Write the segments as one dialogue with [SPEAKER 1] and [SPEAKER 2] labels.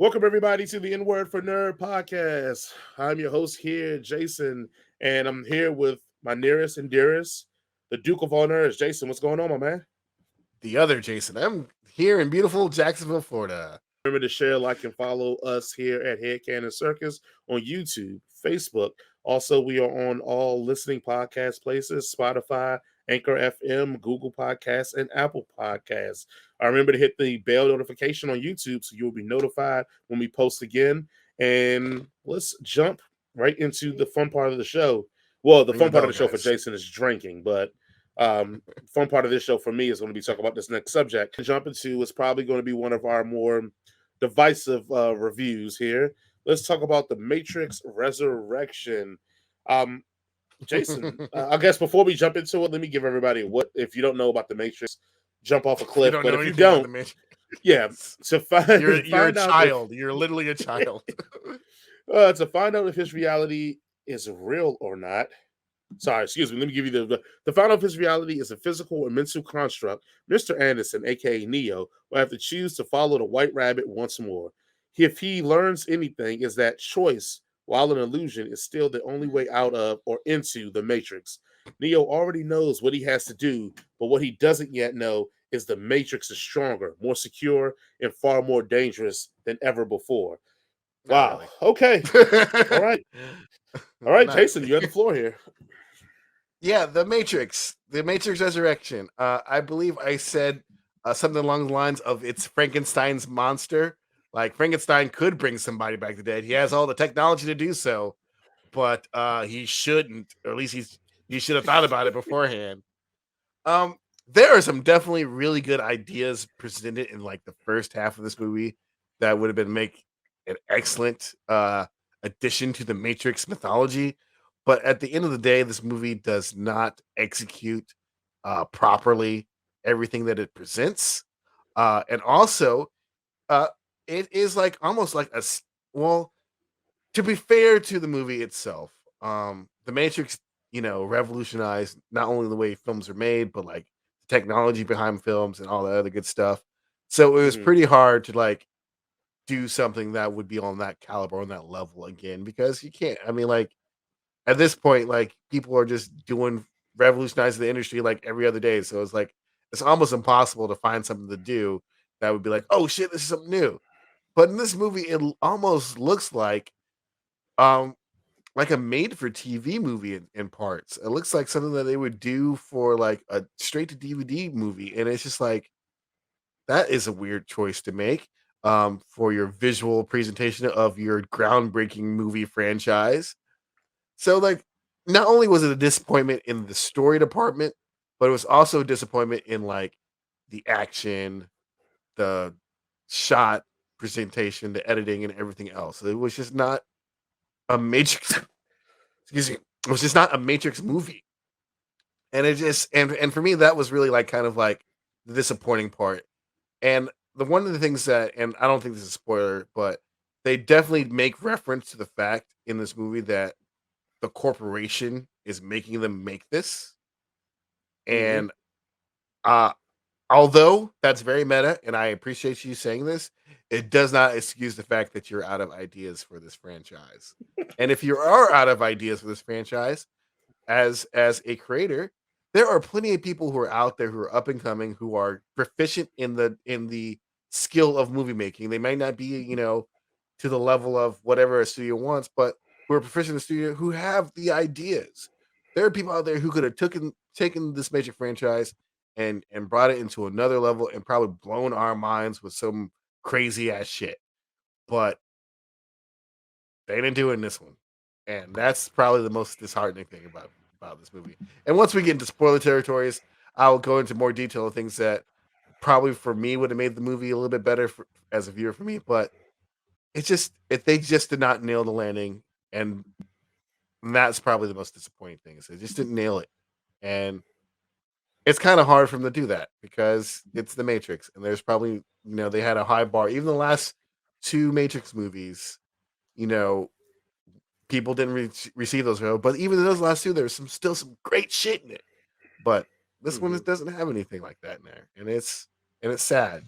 [SPEAKER 1] Welcome everybody to the N Word for Nerd podcast. I'm your host here, Jason, and I'm here with my nearest and dearest, the Duke of all Nerds, Jason. What's going on, my man?
[SPEAKER 2] The other Jason. I'm here in beautiful Jacksonville, Florida.
[SPEAKER 1] Remember to share, like, and follow us here at Headcanon Circus on YouTube, Facebook. Also, we are on all listening podcast places: Spotify, Anchor FM, Google Podcasts, and Apple Podcasts. Remember to hit the bell notification on YouTube so you'll be notified when we post again. And let's jump right into the fun part of the show. Well, the
[SPEAKER 2] Ring the
[SPEAKER 1] fun part of
[SPEAKER 2] bell,
[SPEAKER 1] the show for
[SPEAKER 2] guys.
[SPEAKER 1] Jason is drinking, but fun part of this show for me is going to be talking about this next subject. Jump into is probably going to be one of our more divisive reviews here. Let's talk about the Matrix Resurrection. Um, Jason, I guess before we jump into it, let me give everybody what if you don't know about the Matrix, jump off a
[SPEAKER 2] You
[SPEAKER 1] cliff.
[SPEAKER 2] don't
[SPEAKER 1] But
[SPEAKER 2] know
[SPEAKER 1] if you
[SPEAKER 2] anything about
[SPEAKER 1] don't,
[SPEAKER 2] the Matrix.
[SPEAKER 1] yeah, to find
[SPEAKER 2] You're a
[SPEAKER 1] find out if
[SPEAKER 2] child. You're literally a child.
[SPEAKER 1] to find out if his reality is real or not. Sorry, excuse me. Let me give you the find out if his reality is a physical or mental construct. Mr. Anderson, aka Neo, will have to choose to follow the White Rabbit once more. If he learns anything, is that choice, while an illusion, is still the only way out of or into the Matrix. Neo already knows what he has to do, but what he doesn't yet know is the Matrix is stronger, more secure, and far more dangerous than ever before.
[SPEAKER 2] Not
[SPEAKER 1] Wow.
[SPEAKER 2] really.
[SPEAKER 1] Okay. All right. All right,
[SPEAKER 2] Not
[SPEAKER 1] Jason,
[SPEAKER 2] really.
[SPEAKER 1] you have the floor here.
[SPEAKER 2] Yeah, the Matrix. The Matrix Resurrection. I believe I said something along the lines of it's Frankenstein's monster. Like Frankenstein could bring somebody back to dead. He has all the technology to do so, but he shouldn't. Or at least he should have thought about it beforehand. Um, there are some definitely really good ideas presented in like the first half of this movie that would have been make an excellent addition to the Matrix mythology. But at the end of the day, this movie does not execute properly everything that it presents. And also, uh, it is like almost like well, to be fair to the movie itself, the Matrix, revolutionized not only the way films are made, but like the technology behind films and all that other good stuff. So it was
[SPEAKER 1] Mhm.
[SPEAKER 2] pretty hard to like do something that would be on that caliber, on that level again, because you can't. I mean, like at this point, like people are just doing revolutionizing the industry like every other day. So it's like it's almost impossible to find something to do that would be like, oh shit, this is something new. But in this movie, almost looks um like a made for TV movie in parts. It looks like something that they would do for like a straight to DVD movie. And it's just like that is a weird choice to make for your visual presentation of your groundbreaking movie franchise. So like not only was it a disappointment in the story department, but it was also a disappointment in like the action, the shot presentation, the editing and everything else. It was just not a Matrix excuse me. It was just not a Matrix movie. And it just and for me that was really like kind of like the disappointing part. And the one of the things that and I don't think this is a spoiler, but they definitely make reference to the fact in this movie that the corporation is making them make this.
[SPEAKER 1] Mhm.
[SPEAKER 2] And uh although that's very meta and I appreciate you saying this, it does not excuse the fact that you're out of ideas for this franchise. And if you are out of ideas for this franchise, as a creator, there are plenty of people who are out there who are up and coming who are proficient in the skill of movie making. They might not be, to the level of whatever a studio wants, but who are proficient in the studio who have the ideas. There are people out there who could have taken this Magic franchise and brought it into another level and probably blown our minds with some crazy ass shit. But they didn't do it in this one, and that's probably the most disheartening thing about this movie. And once we get into spoiler territories, I'll go into more detail of things that probably for me would have made the movie a little bit better as a viewer for me. But it's just if they just did not nail the landing, and that's probably the most disappointing thing is they just didn't nail it, and it's kind of hard for them to do that because it's the Matrix, and there's probably they had a high bar. Even the last two Matrix movies, you know, people didn't receive those well. But even in those last two, there's still some great shit in it. But this one
[SPEAKER 1] Mhm.
[SPEAKER 2] doesn't have anything like that in there, and it's sad,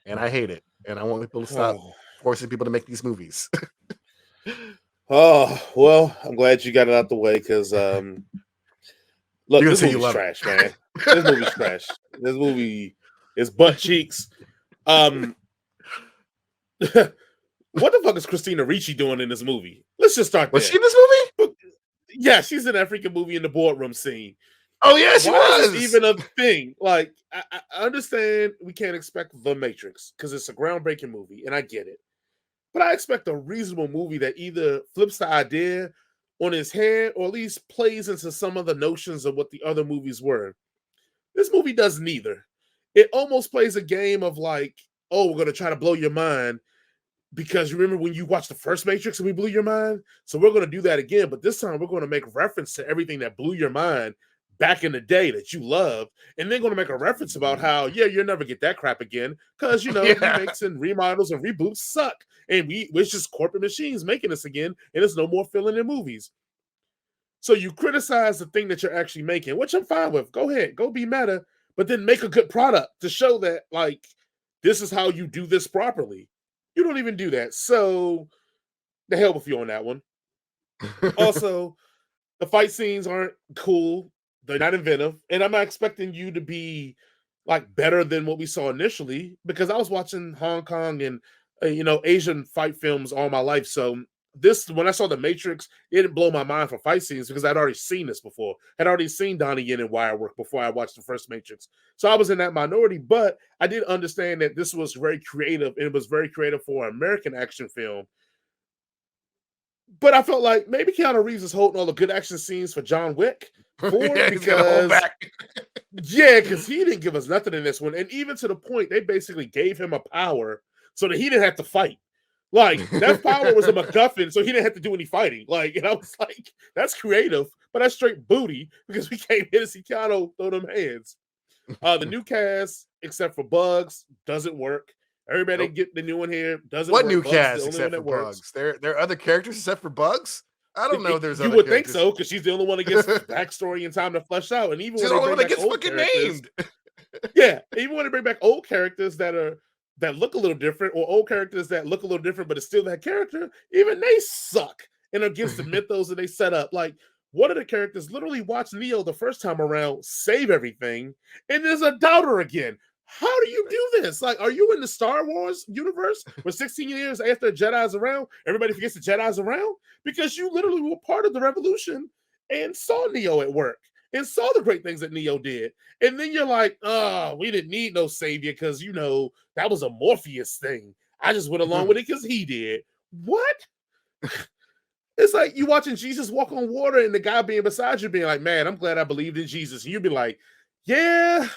[SPEAKER 2] and I hate it, and I want people to stop
[SPEAKER 1] Oh.
[SPEAKER 2] forcing people to make these movies.
[SPEAKER 1] Oh, well, I'm glad you got it out the way because look,
[SPEAKER 2] You're gonna
[SPEAKER 1] this
[SPEAKER 2] say you
[SPEAKER 1] movie's
[SPEAKER 2] love
[SPEAKER 1] trash, man. This movie's trash. This movie is butt cheeks. What the fuck is Christina Ricci doing in this movie? Let's just start
[SPEAKER 2] Was
[SPEAKER 1] there.
[SPEAKER 2] she in this movie?
[SPEAKER 1] Yeah, she's in that freaking movie in the boardroom scene.
[SPEAKER 2] Oh yeah, she
[SPEAKER 1] Why is
[SPEAKER 2] was.
[SPEAKER 1] this even a thing? Like, I understand we can't expect The Matrix because it's a groundbreaking movie, and I get it. But I expect a reasonable movie that either flips the idea on his head or at least plays into some of the notions of what the other movies were. This movie does neither. It almost plays a game of like, oh, we're going to try to blow your mind because you remember when you watched the first Matrix and we blew your mind? So we're going to do that again, but this time we're going to make reference to everything that blew your mind back in the day that you loved, and then going to make a reference about how, yeah, you'll never get that crap again because,
[SPEAKER 2] Yeah.
[SPEAKER 1] remakes and remodels and reboots suck, and it's just corporate machines making this again, and there's no more filling in movies. So you criticize the thing that you're actually making, which I'm fine with. Go ahead, go be meta, but then make a good product to show that, like, this is how you do this properly. You don't even do that. So the hell with you on that one. Also, the fight scenes aren't cool. They're not inventive. And I'm not expecting you to be like better than what we saw initially because I was watching Hong Kong and Asian fight films all my life. So this, when I saw The Matrix, it didn't blow my mind for fight scenes because I'd already seen this before. I'd already seen Donnie Yen and Wire work before I watched the first Matrix. So I was in that minority, but I did understand that this was very creative, and it was very creative for an American action film. But I felt like maybe Keanu Reeves is holding all the good action scenes for John Wick 4
[SPEAKER 2] Yeah, he's gonna hold
[SPEAKER 1] because
[SPEAKER 2] back.
[SPEAKER 1] because he didn't give us nothing in this one. And even to the point, they basically gave him a power so that he didn't have to fight. Like, that power was a MacGuffin, so he didn't have to do any fighting. Like, and I was like, that's creative, but that's straight booty because we came here to see Keanu throw them hands. The new cast, except for Bugs, doesn't work. Everybody
[SPEAKER 2] Nope.
[SPEAKER 1] get the new one here. Doesn't
[SPEAKER 2] What
[SPEAKER 1] work.
[SPEAKER 2] new
[SPEAKER 1] Bugs is the
[SPEAKER 2] cast
[SPEAKER 1] only one
[SPEAKER 2] except for
[SPEAKER 1] that works.
[SPEAKER 2] Bugs? There are other characters except for Bugs? I don't know if there's
[SPEAKER 1] You
[SPEAKER 2] other
[SPEAKER 1] would think
[SPEAKER 2] characters.
[SPEAKER 1] so, because she's the only one that gets backstory and time to flesh out. And even
[SPEAKER 2] She's
[SPEAKER 1] when
[SPEAKER 2] the
[SPEAKER 1] they
[SPEAKER 2] only
[SPEAKER 1] bring
[SPEAKER 2] one that
[SPEAKER 1] back
[SPEAKER 2] gets
[SPEAKER 1] old
[SPEAKER 2] fucking
[SPEAKER 1] characters,
[SPEAKER 2] named.
[SPEAKER 1] yeah, even when they bring back old characters that look a little different, or old characters that look a little different, but it's still that character, even they suck and against the mythos that they set up. Like, one of the characters literally watched Neo the first time around save everything, and there's a doubter again. How do you do this? Like, are you in the Star Wars universe where 16 years after Jedi's around, everybody forgets the Jedi's around? Because you literally were part of the revolution and saw Neo at work and saw the great things that Neo did. And then you're like, oh, we didn't need no savior because, that was a Morpheus thing. I just went along with it because he did. What? It's like you watching Jesus walk on water and the guy being beside you being like, man, I'm glad I believed in Jesus. And you'd be like, yeah,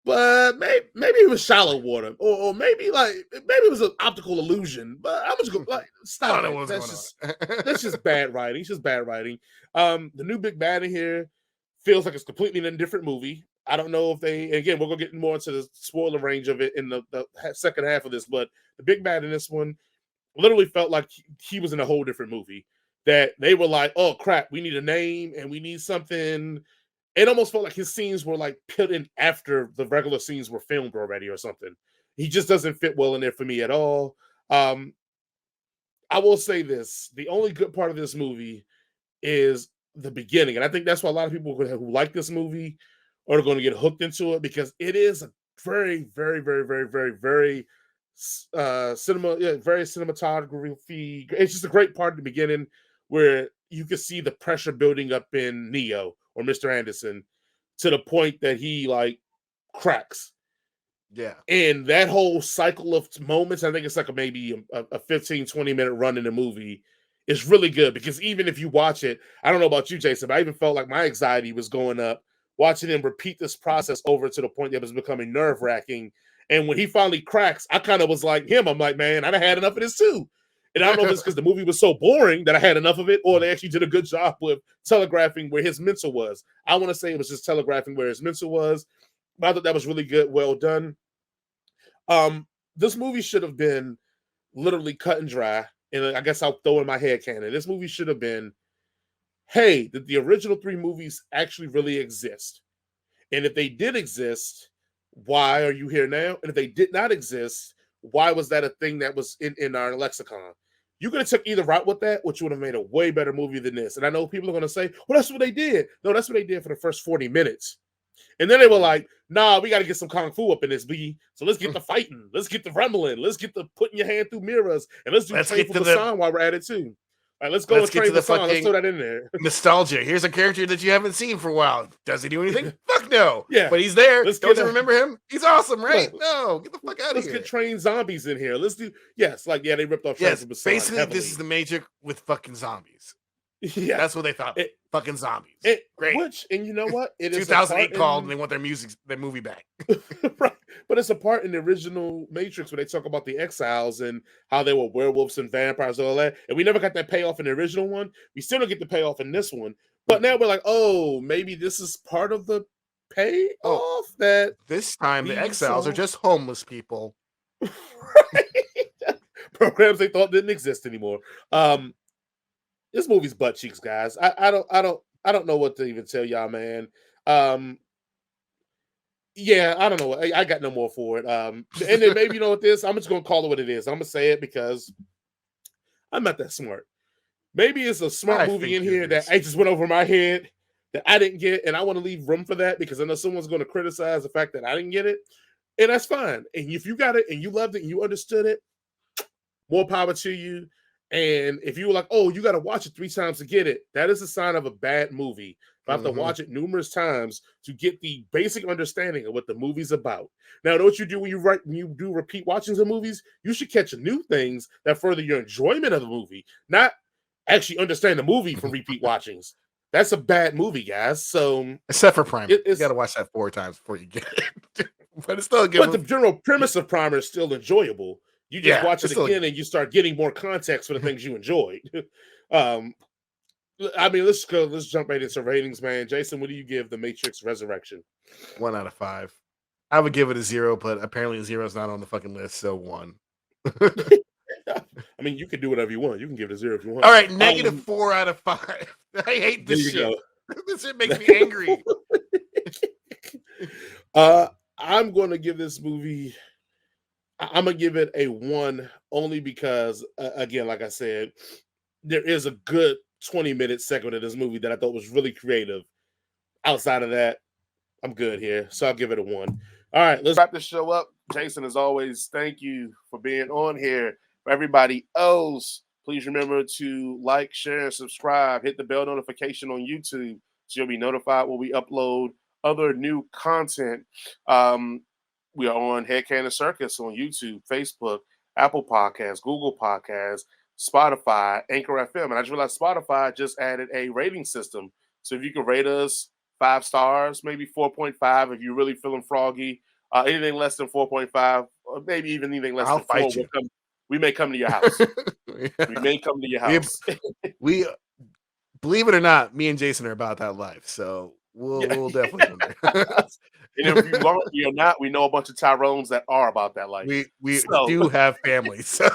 [SPEAKER 1] but maybe it was shallow water, or maybe it was an optical illusion. But I'm just going like,
[SPEAKER 2] I don't
[SPEAKER 1] stop
[SPEAKER 2] know
[SPEAKER 1] it.
[SPEAKER 2] what's going
[SPEAKER 1] That's
[SPEAKER 2] on.
[SPEAKER 1] just bad writing. It's just bad writing. The new big bad in here feels like it's completely in a different movie. I don't know if again, we're gonna get more into the spoiler range of it in the second half of this, but the big bad in this one literally felt like he was in a whole different movie. That they were like, oh crap, we need a name and we need something. It almost felt like his scenes were like put in after the regular scenes were filmed already or something. He just doesn't fit well in there for me at all. Um, I will say this: the only good part of this movie is the beginning, and I think that's why a lot of people who like this movie are going to get hooked into it because it is a very, very, very, very, very, very very cinematography. It's just a great part at the beginning where you can see the pressure building up in Neo or Mr. Anderson to the point that he like cracks.
[SPEAKER 2] Yeah.
[SPEAKER 1] And that whole cycle of moments, I think it's like maybe a 15, 20-minute run in the movie is really good because even if you watch it, I don't know about you, Jason, but I even felt like my anxiety was going up watching him repeat this process over to the point that it was becoming nerve-wracking. And when he finally cracks, I kind of was like him. I'm like, man, I had enough of this too. And I don't know if it's because the movie was so boring that I had enough of it, or they actually did a good job with telegraphing where his mental was. I want to say it was just telegraphing where his mental was, but I thought that was really good, well done. This movie should have been literally cut and dry. And I guess I'll throw in my head canon. This movie should have been, hey, did the original three movies actually really exist? And if they did exist, why are you here now? And if they did not exist, why was that a thing that was in our lexicon? You could have took either route with that, which would have made a way better movie than this. And I know people are going to say, well, that's what they did. No, that's what they did for the first 40 minutes. And then they were like, nah, we got to get some kung fu up in this, B. So let's get the fighting. Let's get the rumbling. Let's get the putting your hand through mirrors. And let's do Train for Busan while we're at it, too. All right, let's go with Train for Busan. Let's throw that in there.
[SPEAKER 2] Nostalgia. Here's a character that you haven't seen for a while. Does he do anything? Fuck no.
[SPEAKER 1] Yeah.
[SPEAKER 2] But he's there. Don't you remember him? He's awesome, right? No. Get the fuck out of here.
[SPEAKER 1] Let's get trained zombies in here. Let's do, they ripped off Train for Busan.
[SPEAKER 2] Basically,
[SPEAKER 1] heavily.
[SPEAKER 2] This is the Matrix with fucking zombies.
[SPEAKER 1] Yeah.
[SPEAKER 2] That's what they thought. Fucking zombies. Great.
[SPEAKER 1] And you know what?
[SPEAKER 2] It is 2008 called and they want their movie back.
[SPEAKER 1] Right. But it's a part in the original Matrix where they talk about the exiles and how they were werewolves and vampires and all that. And we never got that payoff in the original one. We still don't get the payoff in this one. But now we're like, oh, maybe this is part of the payoff that
[SPEAKER 2] this time the exiles are just homeless people.
[SPEAKER 1] Right? Programs they thought didn't exist anymore. This movie's butt cheeks, guys. I don't know what to even tell y'all, man. Yeah, I don't know. I got no more for it. And then maybe, you know what this? I'm just gonna call it what it is. I'm gonna say it because I'm not that smart. Maybe it's a smart movie in here that I just went over my head that I didn't get, and I want to leave room for that because I know someone's going to criticize the fact that I didn't get it, and that's fine. And if you got it and you loved it and you understood it, more power to you. And if you were like, oh, you got to watch it 3 times to get it, that is a sign of a bad movie. I have to watch it numerous times to get the basic understanding of what the movie's about. Now, know what you do when you do repeat watchings of movies? You should catch new things that further your enjoyment of the movie, not actually understand the movie from repeat watchings. That's a bad movie, guys. So,
[SPEAKER 2] except for Primer, you got to watch that 4 times before you get it. But it's still a good
[SPEAKER 1] movie. The general premise of Primer is still enjoyable. You just watch it again and you start getting more context for the things you enjoyed. I mean, let's jump right into ratings, man. Jason, what do you give The Matrix Resurrection?
[SPEAKER 2] 1 out of 5. I would give it a 0, but apparently 0 is not on the fucking list, so 1.
[SPEAKER 1] I mean, you can do whatever you want. You can give it a 0 if you want.
[SPEAKER 2] All right, negative 4 out of 5. I hate this shit. This shit makes me angry.
[SPEAKER 1] I'm going to give this movie... I'm going to give it a 1 only because, again, like I said, there is a good 20-minute segment of this movie that I thought was really creative. Outside of that, I'm good here. So I'll give it a 1. All right, let's wrap this show up. Jason, as always, thank you for being on here. For everybody else, please remember to like, share, and subscribe. Hit the bell notification on YouTube so you'll be notified when we upload other new content. We are on Headcanon Circus on YouTube, Facebook, Apple Podcasts, Google Podcasts, Spotify, Anchor FM. And I just realized Spotify just added a rating system. So if you can rate us 5 stars, maybe 4.5 if you're really feeling froggy. Anything less than 4.5, or maybe even anything less than 4, we may come to your house. We may come to your house.
[SPEAKER 2] We believe it or not, me and Jason are about that life. So we'll definitely come there.
[SPEAKER 1] And if you aren't, you're not, we know a bunch of Tyrones that are about that life.
[SPEAKER 2] We do have families, so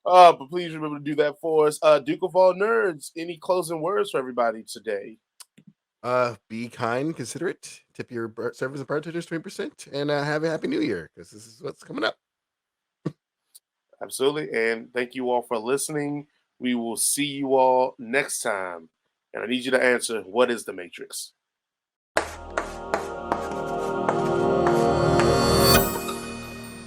[SPEAKER 1] but please remember to do that for us. Duke of all nerds, any closing words for everybody today?
[SPEAKER 2] Be kind, considerate, tip your servers and bartenders 20%, and have a happy new year because this is what's coming up.
[SPEAKER 1] Absolutely, and thank you all for listening. We will see you all next time, and I need you to answer, what is the Matrix?